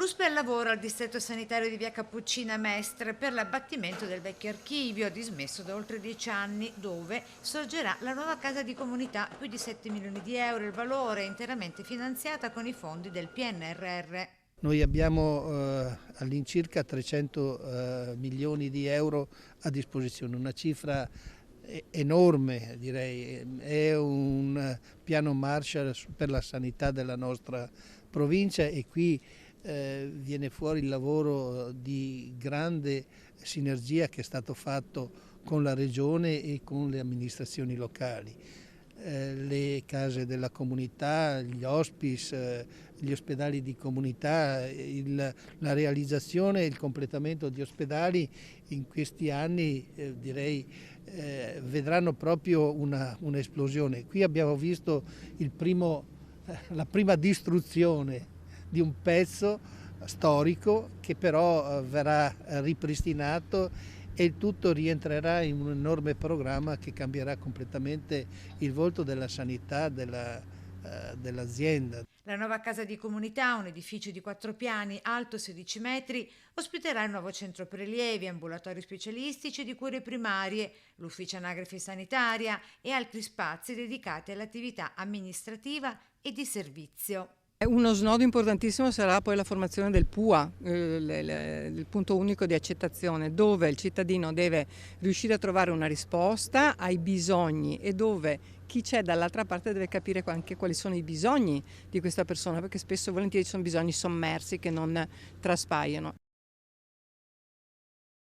Ruspe al lavoro al distretto sanitario di via Cappuccina Mestre per l'abbattimento del vecchio archivio dismesso da oltre 10 anni, dove sorgerà la nuova casa di comunità, più di 7 milioni di euro il valore, interamente finanziata con i fondi del PNRR. Noi abbiamo all'incirca 300 milioni di euro a disposizione, una cifra enorme, direi. È un piano Marshall per la sanità della nostra provincia e qui viene fuori il lavoro di grande sinergia che è stato fatto con la regione e con le amministrazioni locali. Le case della comunità, gli hospice, gli ospedali di comunità, la realizzazione e il completamento di ospedali in questi anni direi vedranno proprio un'esplosione. Qui abbiamo visto la prima distruzione di un pezzo storico che però verrà ripristinato e il tutto rientrerà in un enorme programma che cambierà completamente il volto della sanità dell'azienda. La nuova casa di comunità, un edificio di 4 piani, alto 16 metri, ospiterà il nuovo centro prelievi, ambulatori specialistici di cure primarie, l'ufficio anagrafe sanitaria e altri spazi dedicati all'attività amministrativa e di servizio. Uno snodo importantissimo sarà poi la formazione del PUA, il punto unico di accettazione, dove il cittadino deve riuscire a trovare una risposta ai bisogni e dove chi c'è dall'altra parte deve capire anche quali sono i bisogni di questa persona, perché spesso e volentieri sono bisogni sommersi che non traspaiono.